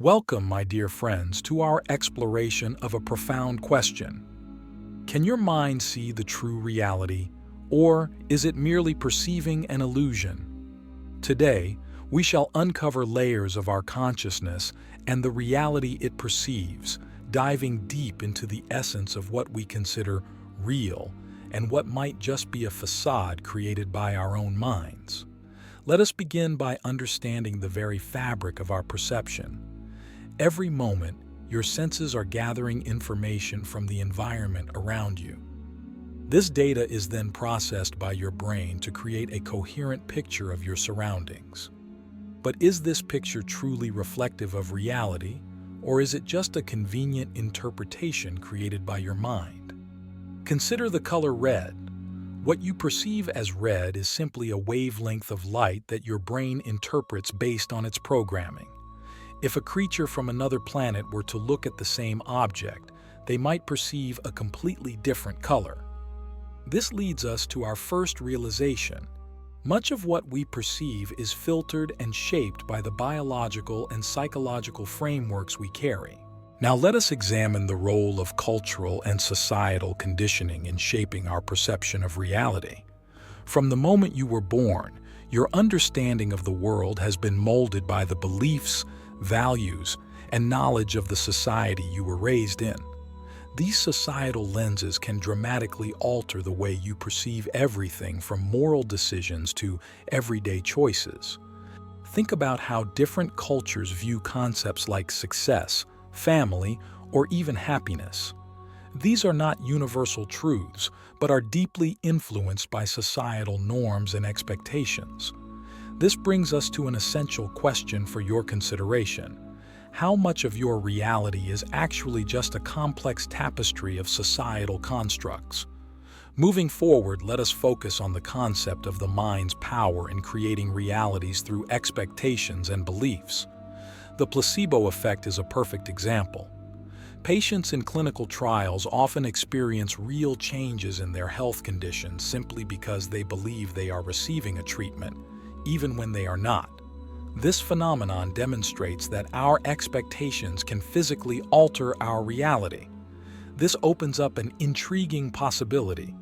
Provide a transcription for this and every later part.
Welcome, my dear friends, to our exploration of a profound question. Can your mind see the true reality, or is it merely perceiving an illusion? Today, we shall uncover layers of our consciousness and the reality it perceives, diving deep into the essence of what we consider real and what might just be a facade created by our own minds. Let us begin by understanding the very fabric of our perception. Every moment, your senses are gathering information from the environment around you. This data is then processed by your brain to create a coherent picture of your surroundings. But is this picture truly reflective of reality, or is it just a convenient interpretation created by your mind? Consider the color red. What you perceive as red is simply a wavelength of light that your brain interprets based on its programming. If a creature from another planet were to look at the same object, they might perceive a completely different color. This leads us to our first realization. Much of what we perceive is filtered and shaped by the biological and psychological frameworks we carry. Now let us examine the role of cultural and societal conditioning in shaping our perception of reality. From the moment you were born, your understanding of the world has been molded by the beliefs, values, and knowledge of the society you were raised in. These societal lenses can dramatically alter the way you perceive everything from moral decisions to everyday choices. Think about how different cultures view concepts like success, family, or even happiness. These are not universal truths, but are deeply influenced by societal norms and expectations. This brings us to an essential question for your consideration. How much of your reality is actually just a complex tapestry of societal constructs? Moving forward, let us focus on the concept of the mind's power in creating realities through expectations and beliefs. The placebo effect is a perfect example. Patients in clinical trials often experience real changes in their health conditions simply because they believe they are receiving a treatment, even when they are not. This phenomenon demonstrates that our expectations can physically alter our reality. This opens up an intriguing possibility.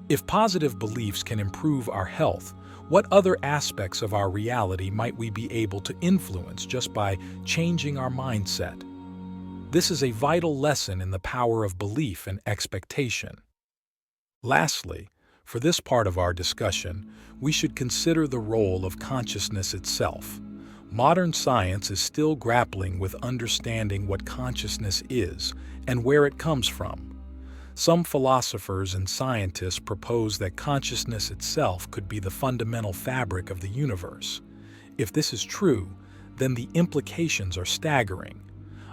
If positive beliefs can improve our health, what other aspects of our reality might we be able to influence just by changing our mindset? This is a vital lesson in the power of belief and expectation. Lastly, for this part of our discussion, we should consider the role of consciousness itself. Modern science is still grappling with understanding what consciousness is and where it comes from. Some philosophers and scientists propose that consciousness itself could be the fundamental fabric of the universe. If this is true, then the implications are staggering.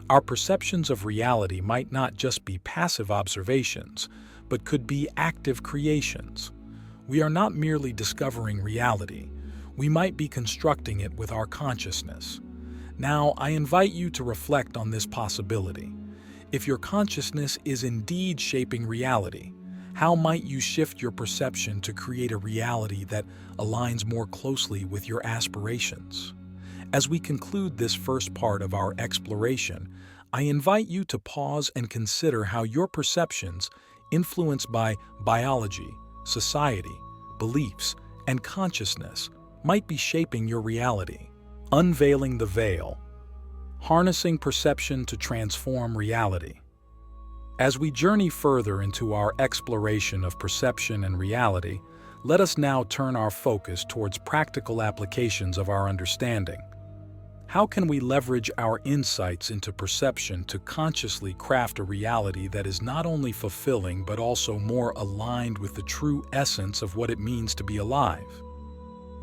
Our perceptions of reality might not just be passive observations, but could be active creations. We are not merely discovering reality, we might be constructing it with our consciousness. Now, I invite you to reflect on this possibility. If your consciousness is indeed shaping reality, how might you shift your perception to create a reality that aligns more closely with your aspirations? As we conclude this first part of our exploration, I invite you to pause and consider how your perceptions, influenced by biology, society, beliefs, and consciousness, might be shaping your reality. Unveiling the veil. Harnessing perception to transform reality. As we journey further into our exploration of perception and reality, let us now turn our focus towards practical applications of our understanding. How can we leverage our insights into perception to consciously craft a reality that is not only fulfilling but also more aligned with the true essence of what it means to be alive?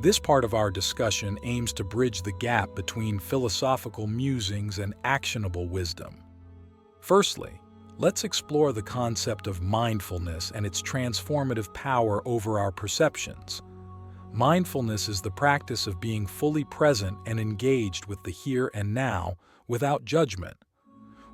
This part of our discussion aims to bridge the gap between philosophical musings and actionable wisdom. Firstly, let's explore the concept of mindfulness and its transformative power over our perceptions. Mindfulness is the practice of being fully present and engaged with the here and now without judgment.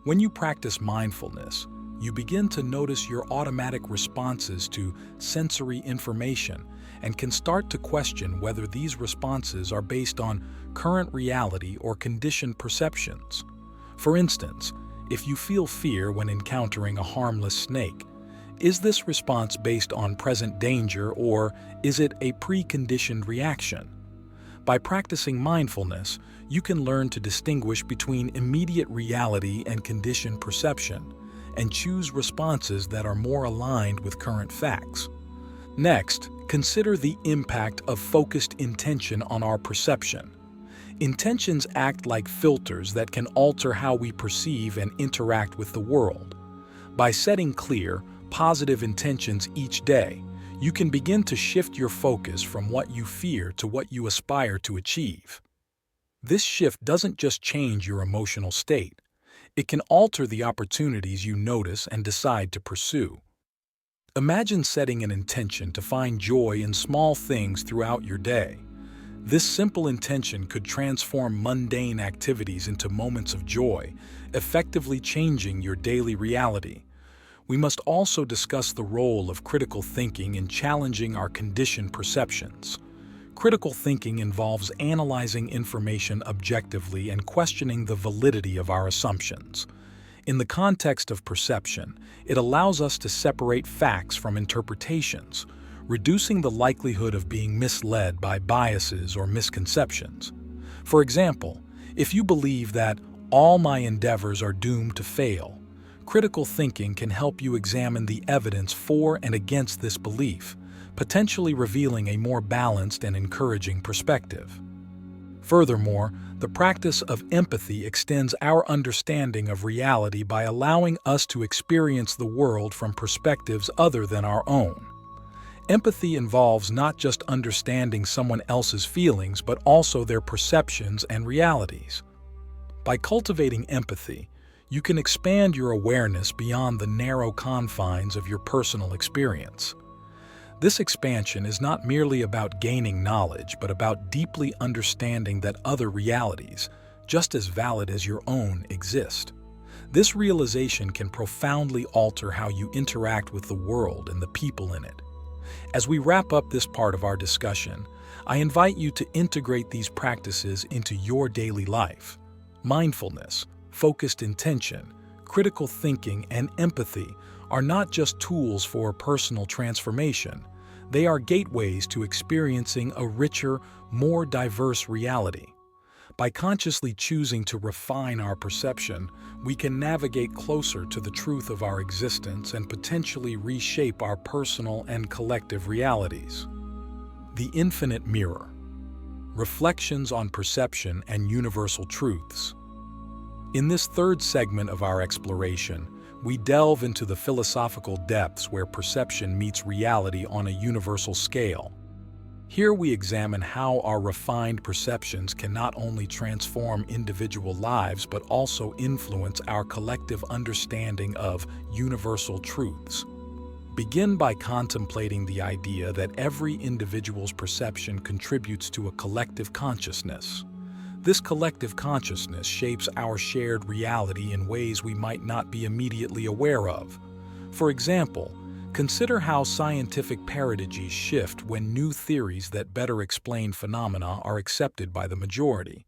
When you practice mindfulness, you begin to notice your automatic responses to sensory information and can start to question whether these responses are based on current reality or conditioned perceptions. For instance, if you feel fear when encountering a harmless snake, is this response based on present danger or is it a preconditioned reaction? By practicing mindfulness, you can learn to distinguish between immediate reality and conditioned perception, and choose responses that are more aligned with current facts. Next, consider the impact of focused intention on our perception. Intentions act like filters that can alter how we perceive and interact with the world. By setting clear, positive intentions each day, you can begin to shift your focus from what you fear to what you aspire to achieve. This shift doesn't just change your emotional state, it can alter the opportunities you notice and decide to pursue. Imagine setting an intention to find joy in small things throughout your day. This simple intention could transform mundane activities into moments of joy, effectively changing your daily reality. We must also discuss the role of critical thinking in challenging our conditioned perceptions. Critical thinking involves analyzing information objectively and questioning the validity of our assumptions. In the context of perception, it allows us to separate facts from interpretations, reducing the likelihood of being misled by biases or misconceptions. For example, if you believe that all my endeavors are doomed to fail, critical thinking can help you examine the evidence for and against this belief, potentially revealing a more balanced and encouraging perspective. Furthermore, the practice of empathy extends our understanding of reality by allowing us to experience the world from perspectives other than our own. Empathy involves not just understanding someone else's feelings, but also their perceptions and realities. By cultivating empathy, you can expand your awareness beyond the narrow confines of your personal experience. This expansion is not merely about gaining knowledge, but about deeply understanding that other realities, just as valid as your own, exist. This realization can profoundly alter how you interact with the world and the people in it. As we wrap up this part of our discussion, I invite you to integrate these practices into your daily life. Mindfulness, focused intention, critical thinking, and empathy are not just tools for personal transformation. They are gateways to experiencing a richer, more diverse reality. By consciously choosing to refine our perception, we can navigate closer to the truth of our existence and potentially reshape our personal and collective realities. The Infinite Mirror. Reflections on Perception and Universal Truths. In this third segment of our exploration, we delve into the philosophical depths where perception meets reality on a universal scale. Here we examine how our refined perceptions can not only transform individual lives but also influence our collective understanding of universal truths. Begin by contemplating the idea that every individual's perception contributes to a collective consciousness. This collective consciousness shapes our shared reality in ways we might not be immediately aware of. For example, consider how scientific paradigms shift when new theories that better explain phenomena are accepted by the majority.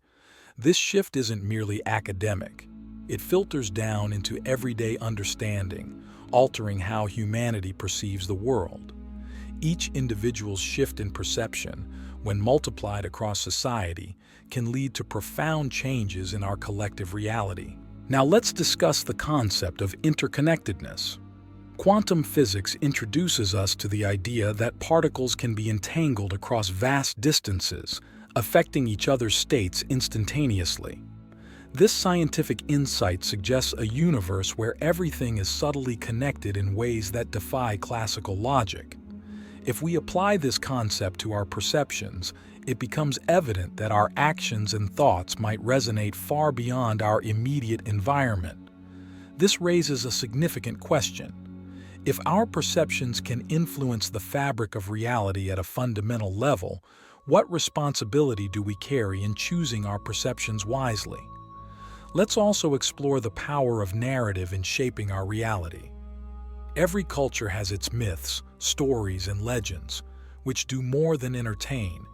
This shift isn't merely academic. It filters down into everyday understanding, altering how humanity perceives the world. Each individual's shift in perception, when multiplied across society, can lead to profound changes in our collective reality. Now let's discuss the concept of interconnectedness. Quantum physics introduces us to the idea that particles can be entangled across vast distances, affecting each other's states instantaneously. This scientific insight suggests a universe where everything is subtly connected in ways that defy classical logic. If we apply this concept to our perceptions, it becomes evident that our actions and thoughts might resonate far beyond our immediate environment. This raises a significant question. If our perceptions can influence the fabric of reality at a fundamental level, what responsibility do we carry in choosing our perceptions wisely? Let's also explore the power of narrative in shaping our reality. Every culture has its myths, stories, and legends, which do more than entertain.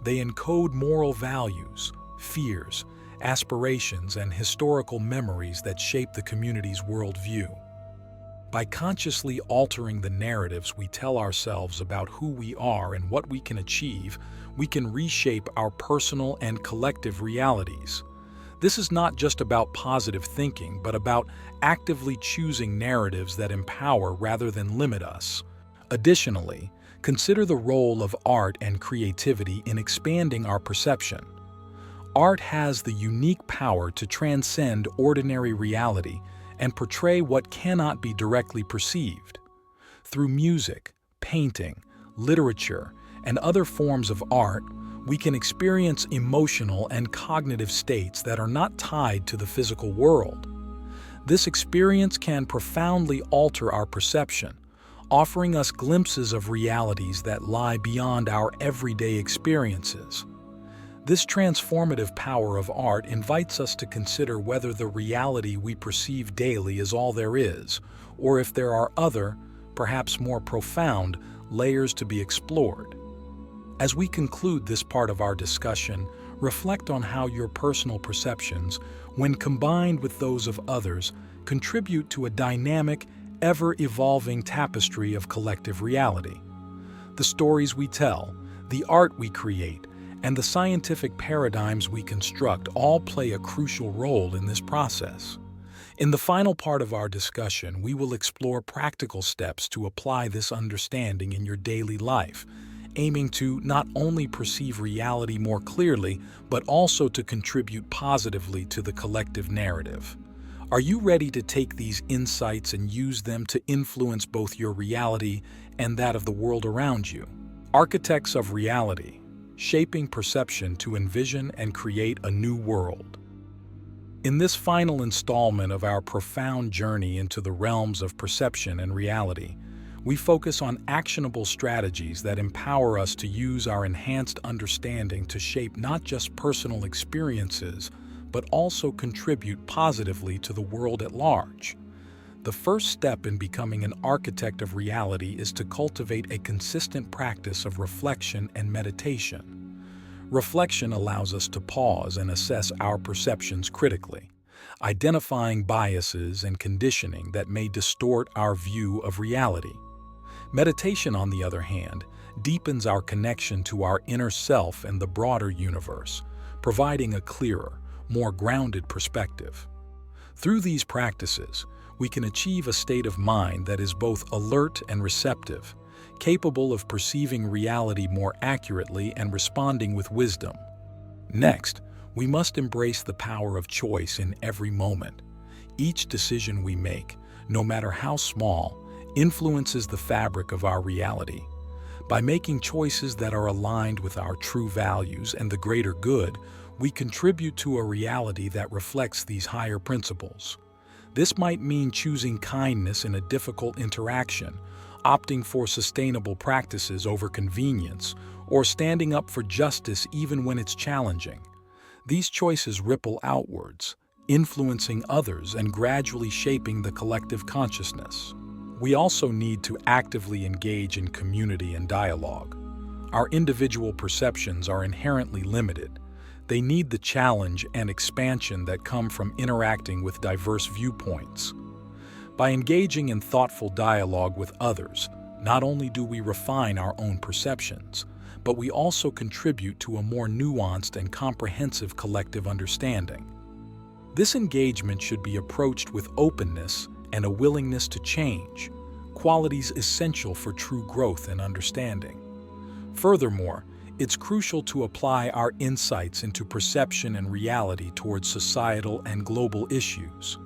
They encode moral values, fears, aspirations, and historical memories that shape the community's worldview. By consciously altering the narratives we tell ourselves about who we are and what we can achieve, we can reshape our personal and collective realities. This is not just about positive thinking, but about actively choosing narratives that empower rather than limit us. Additionally, consider the role of art and creativity in expanding our perception. Art has the unique power to transcend ordinary reality and portray what cannot be directly perceived. Through music, painting, literature, and other forms of art, we can experience emotional and cognitive states that are not tied to the physical world. This experience can profoundly alter our perception, offering us glimpses of realities that lie beyond our everyday experiences. This transformative power of art invites us to consider whether the reality we perceive daily is all there is, or if there are other, perhaps more profound, layers to be explored. As we conclude this part of our discussion, reflect on how your personal perceptions, when combined with those of others, contribute to a dynamic, ever-evolving tapestry of collective reality. The stories we tell, the art we create, and the scientific paradigms we construct all play a crucial role in this process. In the final part of our discussion, we will explore practical steps to apply this understanding in your daily life, aiming to not only perceive reality more clearly, but also to contribute positively to the collective narrative. Are you ready to take these insights and use them to influence both your reality and that of the world around you? Architects of reality, shaping perception to envision and create a new world. In this final installment of our profound journey into the realms of perception and reality, we focus on actionable strategies that empower us to use our enhanced understanding to shape not just personal experiences, but also contribute positively to the world at large. The first step in becoming an architect of reality is to cultivate a consistent practice of reflection and meditation. Reflection allows us to pause and assess our perceptions critically, identifying biases and conditioning that may distort our view of reality. Meditation, on the other hand, deepens our connection to our inner self and the broader universe, providing a clearer, more grounded perspective. Through these practices, we can achieve a state of mind that is both alert and receptive, capable of perceiving reality more accurately and responding with wisdom. Next, we must embrace the power of choice in every moment. Each decision we make, no matter how small, influences the fabric of our reality. By making choices that are aligned with our true values and the greater good, we contribute to a reality that reflects these higher principles. This might mean choosing kindness in a difficult interaction, opting for sustainable practices over convenience, or standing up for justice even when it's challenging. These choices ripple outwards, influencing others and gradually shaping the collective consciousness. We also need to actively engage in community and dialogue. Our individual perceptions are inherently limited. They need the challenge and expansion that come from interacting with diverse viewpoints. By engaging in thoughtful dialogue with others, not only do we refine our own perceptions, but we also contribute to a more nuanced and comprehensive collective understanding. This engagement should be approached with openness and a willingness to change, qualities essential for true growth and understanding. Furthermore, it's crucial to apply our insights into perception and reality towards societal and global issues.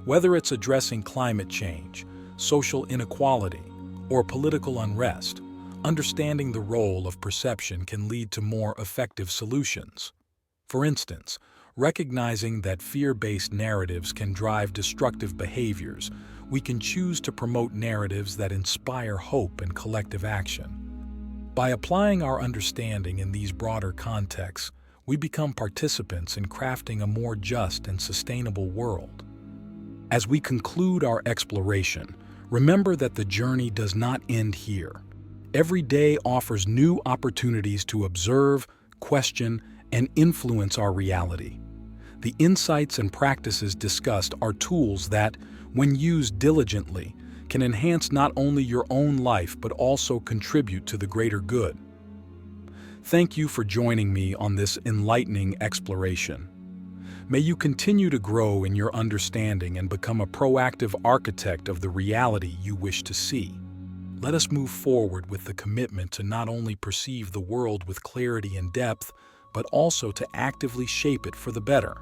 Whether it's addressing climate change, social inequality, or political unrest, understanding the role of perception can lead to more effective solutions. For instance, recognizing that fear-based narratives can drive destructive behaviors, we can choose to promote narratives that inspire hope and collective action. By applying our understanding in these broader contexts, we become participants in crafting a more just and sustainable world. As we conclude our exploration, remember that the journey does not end here. Every day offers new opportunities to observe, question, and influence our reality. The insights and practices discussed are tools that, when used diligently, can enhance not only your own life but also contribute to the greater good. Thank you for joining me on this enlightening exploration. May you continue to grow in your understanding and become a proactive architect of the reality you wish to see. Let us move forward with the commitment to not only perceive the world with clarity and depth, but also to actively shape it for the better.